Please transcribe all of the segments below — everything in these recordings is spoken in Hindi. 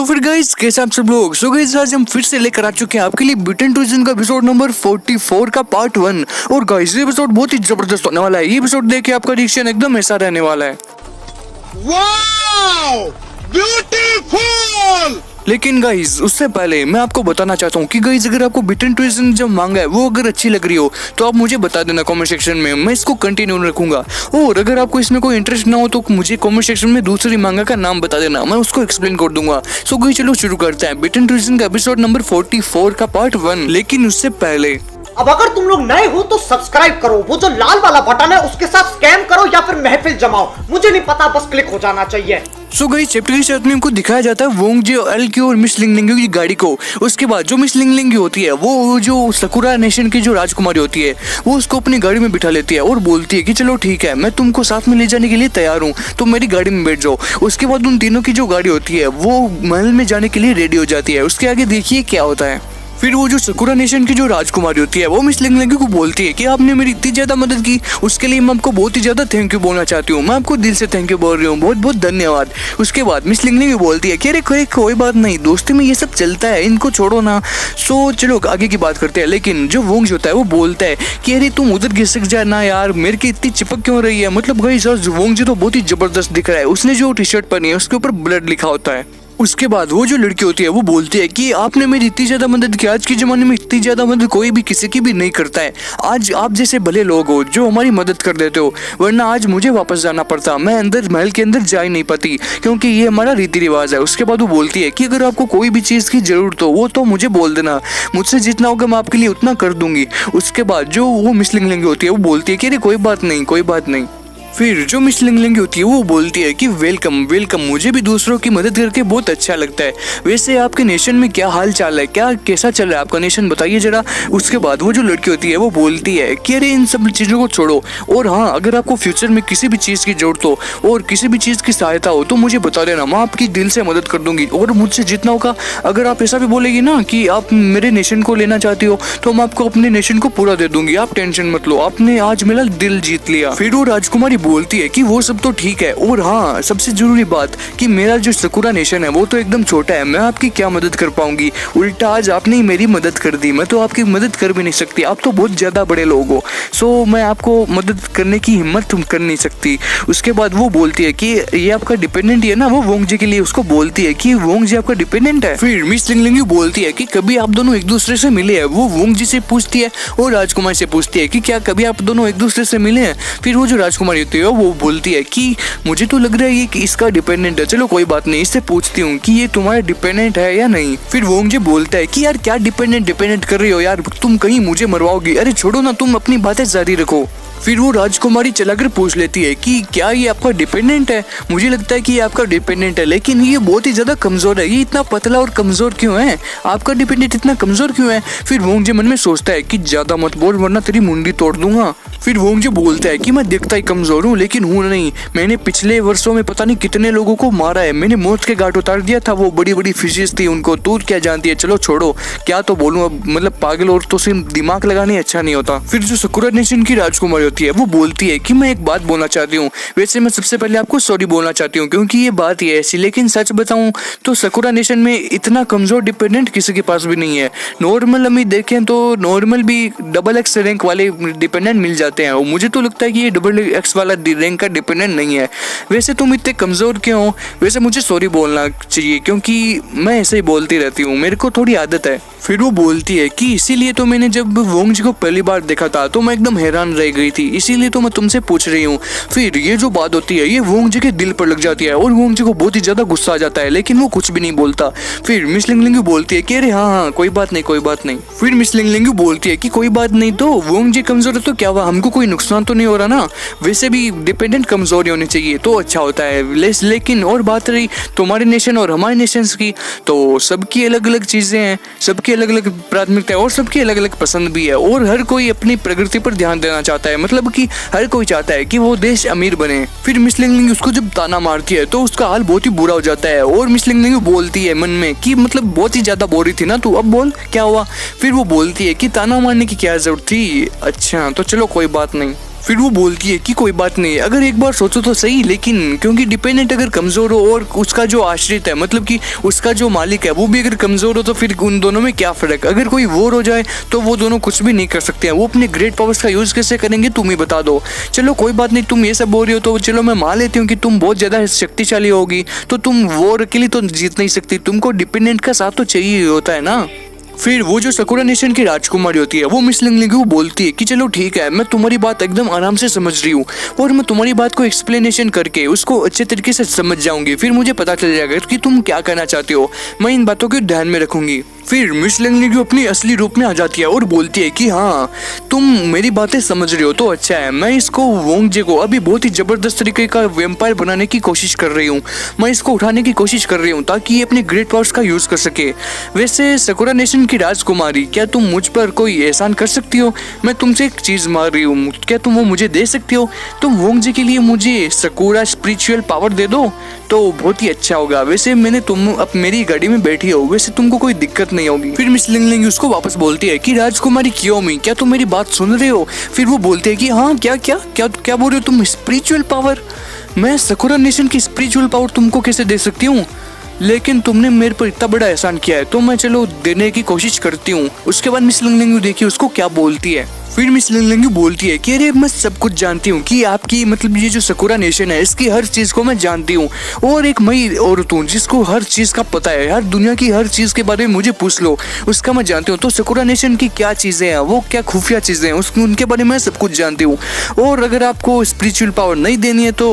तो फिर गाइस कैसे आप सब लोग। सो गाइस आज हम फिर से लेकर आ चुके हैं आपके लिए बिटन ट्विजन का एपिसोड नंबर 44 का पार्ट 1। और गाइस ये एपिसोड बहुत ही जबरदस्त होने वाला है। ये एपिसोड देख के आपका रिएक्शन एकदम ऐसा रहने वाला है, वाओ ब्यूटीफुल। लेकिन गाइज उससे पहले मैं आपको बताना चाहता हूँ कि गाइज अगर आपको बिटन ट्विजन जब मांगा है वो अगर अच्छी लग रही हो तो आप मुझे बता देना कमेंट सेक्शन में, मैं इसको कंटिन्यू रखूंगा। और अगर आपको इसमें कोई इंटरेस्ट ना हो तो मुझे कमेंट सेक्शन में दूसरी मांगा का नाम बता देना, मैं उसको एक्सप्लेन कर दूंगा। सो गाइस चलो शुरू करते हैं बिटन ट्विजन का एपिसोड नंबर 44 का पार्ट 1। लेकिन उससे पहले अब अगर तुम लोग नए हो तो सब्सक्राइब करो, वो जो लाल वाला बटन है उसके साथ स्कैम करो या फिर महफिल जमाओ, मुझे नहीं पता, बस क्लिक हो जाना चाहिए। सो गाइस चैप्टर की शुरुआत में हमको दिखाया जाता है वोंग जे एल की और मिस लिंग लिंग की गाड़ी को। उसके बाद जो मिस लिंग लिंग होती है वो जो सकुरा नेशन की जो राजकुमारी होती है वो उसको अपनी गाड़ी में बिठा लेती है और बोलती है कि चलो ठीक है मैं तुमको साथ में ले जाने के लिए तैयार हूँ, तुम मेरी गाड़ी में बैठ जाओ। उसके बाद उन तीनों की जो गाड़ी होती है वो महल में जाने के लिए रेडी हो जाती है। उसके आगे देखिए क्या होता है। फिर वो जो सकुरा नेशन की जो राजकुमारी होती है वो मिस लिंग लिंग को बोलती है कि आपने मेरी इतनी ज्यादा मदद की, उसके लिए मैं आपको बहुत ही ज्यादा थैंक यू बोलना चाहती हूँ, मैं आपको दिल से थैंक यू बोल रही हूँ, बहुत बहुत धन्यवाद। उसके बाद मिस लिंग लिंग बोलती है कि अरे कोई बात नहीं, दोस्ती में ये सब चलता है, इनको छोड़ो ना। सो चलो आगे की बात करते हैं। लेकिन जो वोंग होता है वो बोलता है कि अरे तुम उधर घिसक जा ना यार, मेरे की इतनी चिपक क्यों रही है। मतलब गाइस वोंग जी तो बहुत ही जबरदस्त दिख रहा है। उसने जो टी शर्ट पहनी है उसके ऊपर ब्लड लिखा होता है। उसके बाद वो जो लड़की होती है वो बोलती है कि आपने मेरी इतनी ज्यादा मदद की, आज के जमाने में इतनी ज्यादा मदद कोई भी किसी की भी नहीं करता है। आज आप जैसे भले लोग हो जो हमारी मदद कर देते हो, वरना आज मुझे वापस जाना पड़ता, मैं अंदर महल के अंदर जा ही नहीं पाती क्योंकि ये हमारा रीति रिवाज है। उसके बाद वो बोलती है कि अगर आपको कोई भी चीज की जरूरत हो वो तो मुझे बोल देना, मुझसे जितना होगा मैं आपके लिए उतना कर दूंगी। उसके बाद जो वो मिस लिंग लिंग होती है वो बोलती है कि अरे कोई बात नहीं कोई बात नहीं। फिर जो मिस लिंग लिंग होती है वो बोलती है कि वेलकम वेलकम, मुझे भी दूसरों की मदद करके बहुत अच्छा लगता है। वैसे आपके नेशन में क्या हाल चाल है, क्या कैसा चल रहा है आपका नेशन, बताइए जरा। उसके बाद वो जो लड़की होती है वो बोलती है कि अरे इन सब चीज़ों को छोड़ो, और हाँ अगर आपको फ्यूचर में किसी भी चीज़ की जरूरत हो और किसी भी चीज़ की सहायता हो तो मुझे बता देना, मैं आपकी दिल से मदद कर दूंगी। और मुझसे जितना होगा, अगर आप ऐसा भी बोलेगी ना कि आप मेरे नेशन को लेना चाहती हो तो मैं आपको अपने नेशन को पूरा दे दूंगी, आप टेंशन मत लो, आपने आज मेरा दिल जीत लिया। फिर वो राजकुमारी बोलती है कि वो सब तो ठीक है, और हाँ सबसे जरूरी बात कि मेरा जो सकुरा नेशन है वो तो एकदम छोटा है, मैं आपकी क्या मदद कर पाऊंगी, उल्टा आज आपने ही मेरी मदद कर दी, मैं तो आपकी मदद कर भी नहीं सकती, आप तो बहुत ज्यादा बड़े लोग हो, सो मैं आपको मदद करने की हिम्मत तुम कर नहीं सकती। उसके बाद वो बोलती है कि ये आपका डिपेंडेंट है ना, वो वोंग जी के लिए उसको बोलती है कि वोंग जी आपका डिपेंडेंट है। फिर मिस लिंग लिंग बोलती है कि कभी आप दोनों एक दूसरे से मिले हैं, वो वोंग जी से पूछती है और राजकुमारी से पूछती है कि क्या कभी आप दोनों एक दूसरे से मिले हैं। फिर वो जो राजकुमारी होती है वो बोलती है कि मुझे तो लग रहा है कि इसका डिपेंडेंट है, चलो कोई बात नहीं, इससे पूछती हूँ कि ये तुम्हारा डिपेंडेंट है या नहीं। फिर वोंग जी बोलता है कि यार क्या डिपेंडेंट कर रही हो यार, तुम कहीं मुझे मरवाओगी, अरे छोड़ो ना, तुम अपनी बातें जारी रखो। फिर वो राजकुमारी चलाकर पूछ लेती है कि क्या ये आपका डिपेंडेंट है, मुझे लगता है कि ये आपका डिपेंडेंट है, लेकिन ये बहुत ही ज्यादा कमजोर है, ये इतना पतला और कमजोर क्यों है, आपका डिपेंडेंट इतना कमजोर क्यों है। फिर वोंग जी मन में सोचता है कि ज्यादा मत बोल वरना तेरी मुंडी तोड़ दूंगा। फिर वोंग जी बोलता है कि मैं दिखता ही कमजोर हूँ लेकिन हूँ नहीं, मैंने पिछले वर्षों में पता नहीं कितने लोगों को मारा है, मैंने मौत के घाट उतार दिया था, वो बड़ी बड़ी फिशेस थी, उनको तू क्या जानती है, चलो छोड़ो क्या तो बोलूँ अब, मतलब पागल और तो सिर्फ दिमाग लगाने अच्छा नहीं होता। फिर जो सकुरा नेशन की राजकुमारी होती है वो बोलती है कि मैं एक बात बोलना चाहती हूँ, वैसे मैं सबसे पहले आपको सॉरी बोलना चाहती हूँ क्योंकि ये बात ही ऐसी, लेकिन सच बताऊँ तो सकुरा नेशन में इतना कमजोर डिपेंडेंट किसी के पास भी नहीं है। नॉर्मल हम देखें तो नॉर्मल भी XXX रैंक वाले डिपेंडेंट मिल जाते हैं, और मुझे तो लगता है कि ये XXX वाला रैंक का डिपेंडेंट नहीं है। वैसे तुम इतने कमजोर क्यों हो, वैसे मुझे सॉरी बोलना चाहिए क्योंकि मैं ऐसे ही बोलती रहती हूँ, मेरे को थोड़ी आदत है। फिर वो बोलती है कि इसीलिए तो मैंने जब वोंग जी को पहली बार देखा था तो मैं एकदम हैरान रह गई थी, इसीलिए तो मैं तुमसे पूछ रही हूँ। फिर ये जो बात होती है ये वोंग जी के दिल पर लग जाती है और वोंग जी को बहुत ही ज्यादा गुस्सा आ जाता है, लेकिन वो कुछ भी नहीं बोलता। फिर मिस लिंग लिंग बोलती है कि अरे हाँ कोई बात नहीं कोई बात नहीं। फिर मिस लिंग लिंग बोलती है कि कोई बात नहीं, तो वोंग जी कमजोर है तो क्या हुआ, हमको कोई नुकसान तो नहीं हो रहा ना, वैसे भी डिपेंडेंट कमजोर होने चाहिए तो अच्छा होता है। लेकिन और बात रही तुम्हारे नेशन और हमारे नेशन की, तो सबकी अलग अलग चीजें हैं, सबकी अलग अलग प्राथमिकता है और सबकी अलग अलग पसंद भी है, और हर कोई अपनी प्रगति पर ध्यान देना चाहता है, मतलब कि हर कोई चाहता है कि वो देश अमीर बने। फिर मिस लिंग लिंग उसको जब ताना मारती है तो उसका हाल बहुत ही बुरा हो जाता है, और मिस लिंग लिंग बोलती है मन में कि मतलब बहुत ही ज्यादा बोरी थी ना तू, अब बोल क्या हुआ। फिर वो बोलती है कि ताना मारने की क्या जरूरत थी, अच्छा तो चलो कोई बात नहीं। फिर वो बोलती है कि कोई बात नहीं, अगर एक बार सोचो तो सही, लेकिन क्योंकि डिपेंडेंट अगर कमजोर हो और उसका जो आश्रित है मतलब कि उसका जो मालिक है वो भी अगर कमजोर हो तो फिर उन दोनों में क्या फर्क। अगर कोई वॉर हो जाए तो वो दोनों कुछ भी नहीं कर सकते हैं, वो अपने ग्रेट पावर्स का यूज कैसे करेंगे तुम ही बता दो। चलो कोई बात नहीं, तुम ये सब बोल रही हो तो चलो मैं मान लेती हूँ कि तुम बहुत ज्यादा शक्तिशाली होगी, तो तुम वॉर अकेली तो जीत नहीं सकती, तुमको डिपेंडेंट का साथ तो चाहिए होता है ना। फिर वो जो सकुरा नेशन की राजकुमारी होती है वो मिस लिंगलिंग को बोलती है कि चलो ठीक है, मैं तुम्हारी बात एकदम आराम से समझ रही हूँ और मैं तुम्हारी बात को एक्सप्लेनेशन करके उसको अच्छे तरीके से समझ जाऊंगी, फिर मुझे पता चल जाएगा कि तुम क्या कहना चाहते हो, मैं इन बातों को ध्यान में रखूंगी। फिर मिस लिंगलिंग अपनी असली रूप में आ जाती है और बोलती है कि हाँ तुम मेरी बातें समझ रहे हो तो अच्छा है, मैं इसको वोंगजे को अभी बहुत ही जबरदस्त तरीके का वेम्पायर बनाने की कोशिश कर रही हूँ, मैं इसको उठाने की कोशिश कर रही हूँ ताकि ये अपने ग्रेट पावर्स का यूज कर सके। वैसे सकुरा नेशन की राजकुमारी, क्या तुम मुझ पर कोई एहसान कर सकती हो? मैं तुमसे एक चीज मार रही हूँ, क्या तुम वो मुझे दे सकती हो? तुम वोंगजे के लिए मुझे सकुरा स्पिरिचुअल पावर दे दो तो बहुत ही अच्छा होगा। वैसे मैंने तुम अब मेरी गाड़ी में बैठी हो, वैसे तुमको कोई दिक्कत नहीं होगी। फिर मिस लिंगलिंग उसको वापस बोलती है कि राजकुमारी कियोमी, क्या तुम मेरी बात सुन रहे हो? फिर वो बोलते है कि हाँ क्या क्या क्या क्या बोल रहे हो तुम? Spiritual power? मैं सकुरा नेशन की स्पिरिचुअल पावर तुमको कैसे दे सकती हूँ? लेकिन तुमने मेरे पर इतना बड़ा एहसान किया है तो मैं चलो देने की कोशिश करती हूँ। उसके बाद मिस लिंगलिंग देखिए उसको क्या बोलती है। फिर मिस लिंगलिंग बोलती है कि अरे मैं सब कुछ जानती हूँ कि आपकी मतलब ये जो सकुरा नेशन है इसकी हर चीज को मैं जानती हूँ, और एक मैं औरत हूँ जिसको हर चीज का पता है, हर दुनिया की हर चीज के बारे में मुझे पूछ लो उसका मैं जानती हूँ। तो सकुरा नेशन की क्या चीजें हैं, वो क्या खुफिया चीजें हैं, उनके बारे में सब कुछ जानती हूँ। और अगर आपको स्पिरिचुअल पावर नहीं देनी है तो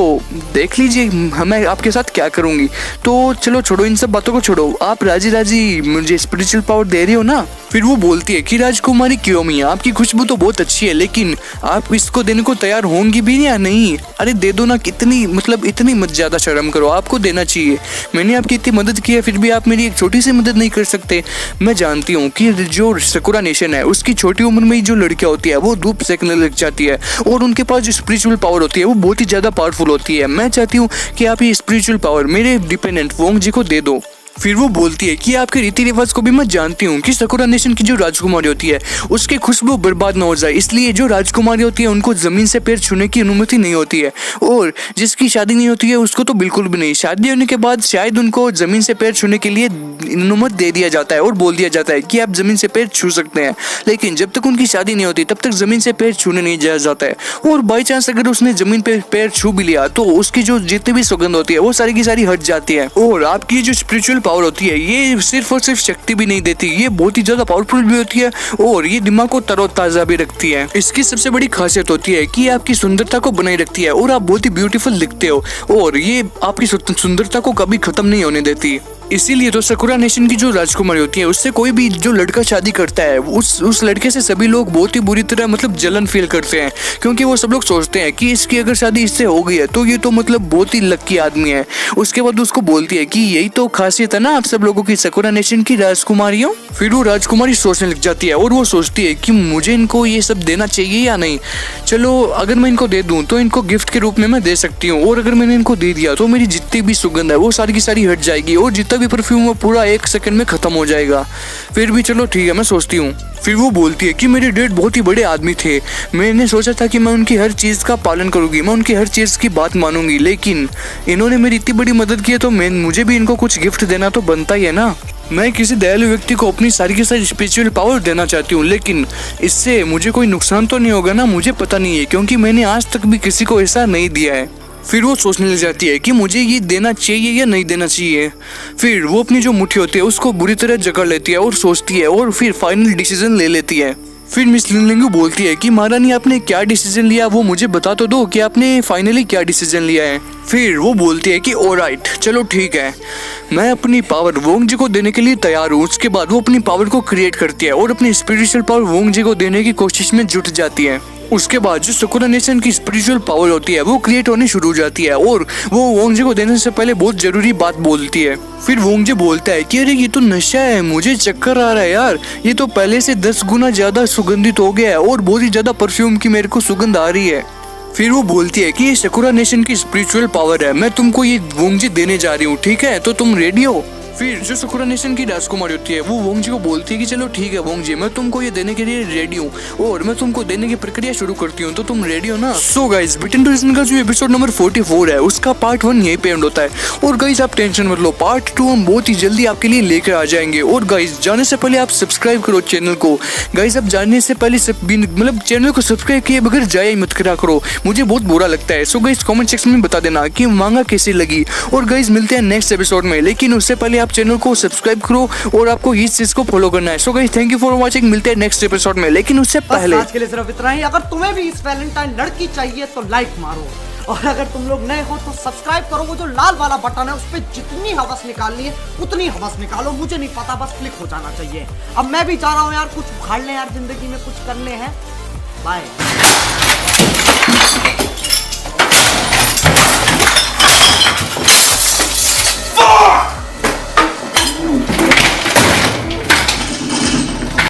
देख लीजिए मैं आपके साथ क्या करूंगी। तो चलो छोड़ो इन सब बातों को, छोड़ो, आप राजी राजी मुझे स्पिरिचुअल पावर दे रही हो ना? फिर वो बोलती है कि राजकुमारी कियोमी, आपकी खुशबू तो बहुत अच्छी है लेकिन आप इसको देने को तैयार होंगी भी या नहीं? अरे दे दो ना, कितनी मतलब इतनी मत ज्यादा शर्म करो, आपको देना चाहिए। मैंने आपकी इतनी मदद की है फिर भी आप मेरी एक छोटी सी मदद नहीं कर सकते? मैं जानती हूँ कि जो सकुरा नेशन है उसकी छोटी उम्र में ही जो लड़कियां होती है वो धूप सेकने लग जाती है और उनके पास जो स्पिरिचुअल पावर होती है वो बहुत ही ज्यादा पावरफुल होती है। मैं चाहती हूँ कि आप ये स्पिरिचुअल पावर मेरे डिपेंडेंट वोंगजे को दे दो। फिर वो बोलती है कि आपके रीति रिवाज को भी मैं जानती हूँ कि सकुरा नेशन की जो राजकुमारी होती है उसकी खुशबू बर्बाद ना हो जाए, इसलिए जो राजकुमारी होती है उनको जमीन से पैर छूने की अनुमति नहीं होती है, और जिसकी शादी नहीं होती है उसको तो बिल्कुल भी नहीं। शादी होने के बाद शायद उनको जमीन से पैर छूने के लिए अनुमति दे दिया जाता है और बोल दिया जाता है कि आप जमीन से पैर छू सकते हैं, लेकिन जब तक उनकी शादी नहीं होती तब तक जमीन से पैर छूने नहीं जाया जाता है। और बाई चांस अगर उसने जमीन पे पैर छू भी लिया तो उसकी जो जितनी भी सुगंध होती है वो सारी की सारी हट जाती है। और आपकी जो स्पिरिचुअल पावर होती है ये सिर्फ और सिर्फ शक्ति भी नहीं देती, ये बहुत ही ज्यादा पावरफुल भी होती है और ये दिमाग को तरोताजा भी रखती है। इसकी सबसे बड़ी खासियत होती है कि आपकी सुंदरता को बनाए रखती है और आप बहुत ही ब्यूटीफुल दिखते हो, और ये आपकी सुंदरता को कभी खत्म नहीं होने देती। इसीलिए तो सकुरा नेशन की जो राजकुमारी होती है उससे कोई भी जो लड़का शादी करता है उस लड़के से सभी लोग बहुत ही बुरी तरह मतलब जलन फील करते हैं, क्योंकि वो सब लोग सोचते हैं कि इसकी अगर शादी इससे हो गई है तो ये तो मतलब बहुत ही लकी आदमी है। उसके बाद उसको बोलती है कि यही तो खासियत है ना आप सब लोगों की सकुरा नेशन की राजकुमारियों। फिर वो राजकुमारी सोचने लग जाती है और वो सोचती है कि मुझे इनको ये सब देना चाहिए या नहीं। चलो अगर मैं इनको दे दूं तो इनको गिफ्ट के रूप में मैं दे सकती हूँ, और अगर मैंने इनको दे दिया तो मेरी जितनी भी सुगंध है वो सारी की सारी हट जाएगी और जितना भी परफ्यूम वो पूरा 1 सेकंड में खत्म हो जाएगा। फिर भी चलो ठीक है मैं सोचती हूँ। फिर वो बोलती है कि मेरे डैड बहुत ही बड़े आदमी थे, मैंने सोचा था कि मैं उनकी हर चीज का पालन करूंगी, मैं उनकी हर चीज की बात मानूंगी, लेकिन इन्होंने मेरी इतनी बड़ी मदद की है तो मुझे भी इनको कुछ गिफ्ट देना तो बनता ही है ना। मैं किसी दयालु व्यक्ति को अपनी सारी की सारी स्पिरिचुअल पावर देना चाहती हूँ, लेकिन इससे मुझे कोई नुकसान तो नहीं होगा ना? मुझे पता नहीं है क्योंकि मैंने आज तक भी किसी को ऐसा नहीं दिया है। फिर वो सोचने लग जाती है कि मुझे ये देना चाहिए या नहीं देना चाहिए। फिर वो अपनी जो मुट्ठी होती है उसको बुरी तरह जकड़ लेती है और सोचती है और फिर फाइनल डिसीजन ले लेती है। फिर मिस लिंगलिंग बोलती है कि महारानी आपने क्या डिसीजन लिया वो मुझे बता तो दो कि आपने फाइनली क्या डिसीजन लिया है। फिर वो बोलती है कि ऑलराइट चलो ठीक है, मैं अपनी पावर वोंगजे को देने के लिए तैयार हूँ। उसके बाद वो अपनी पावर को क्रिएट करती है और अपनी स्पिरिचुअल पावर वोंगजे को देने की कोशिश में जुट जाती है। उसके बाद जो सकुरा नेशन की स्पिरिचुअल पावर होती है वो क्रिएट होने शुरू हो जाती है और वो वोंगजे को देने से पहले बहुत जरूरी बात बोलती है। फिर वोंगजे बोलता है कि अरे ये तो नशा है, मुझे चक्कर आ रहा है यार, ये तो पहले से 10 गुना ज्यादा सुगंधित हो गया है और बहुत ही ज्यादा परफ्यूम की मेरे को सुगंध आ रही है। फिर वो बोलती है कि ये सकुरा नेशन की स्पिरिचुअल पावर है, मैं तुमको ये वोंगजे देने जा रही हूँ, ठीक है तो तुम रेडी हो? फिर जो सकुरा नेशन की राजकुमारी होती है वो वोंग जी को बोलती है कि चलो ठीक है वोंग जी, मैं तुमको ये देने के लिए रेडी हूँ और मैं तुमको देने की प्रक्रिया शुरू करती हूँ, तो तुम रेडी हो ना। So guys, between two region का जो एपिसोड नंबर 44 है उसका पार्ट 1 यहीं पे एंड होता है। और गाइस आप टेंशन मत लो, पार्ट 2 हम बहुत ही जल्दी आपके लिए लेकर आ जाएंगे। और गाइस जाने से पहले आप सब्सक्राइब करो चैनल को। गाइस आप जाने से पहले मतलब चैनल को सब्सक्राइब किए बगैर जाया ही मत करा करो, मुझे बहुत बुरा लगता है। सो गाइस कमेंट सेक्शन में बता देना कि मांगा कैसी लगी। और गाइस मिलते हैं नेक्स्ट एपिसोड में, लेकिन उससे पहले आप चैनल को सब्सक्राइब करो और आपको इस चीज को फॉलो करना है। So guys thank you for watching, मिलते हैं नेक्स्ट एपिसोड में, लेकिन उससे पहले आज के लिए सिर्फ इतना ही। अगर तुम्हें भी इस वैलेंटाइन लड़की चाहिए तो लाइक मारो, और अगर तुम लोग नए हो तो सब्सक्राइब करो। वो जो लाल वाला बटन है उस पर जितनी हवस निकालनी है उतनी हवस निकालो, मुझे नहीं पता, बस क्लिक हो जाना चाहिए। अब मैं भी जा रहा हूँ यार, कुछ उखाड़ ले यार, जिंदगी में कुछ करने हैं। बाय।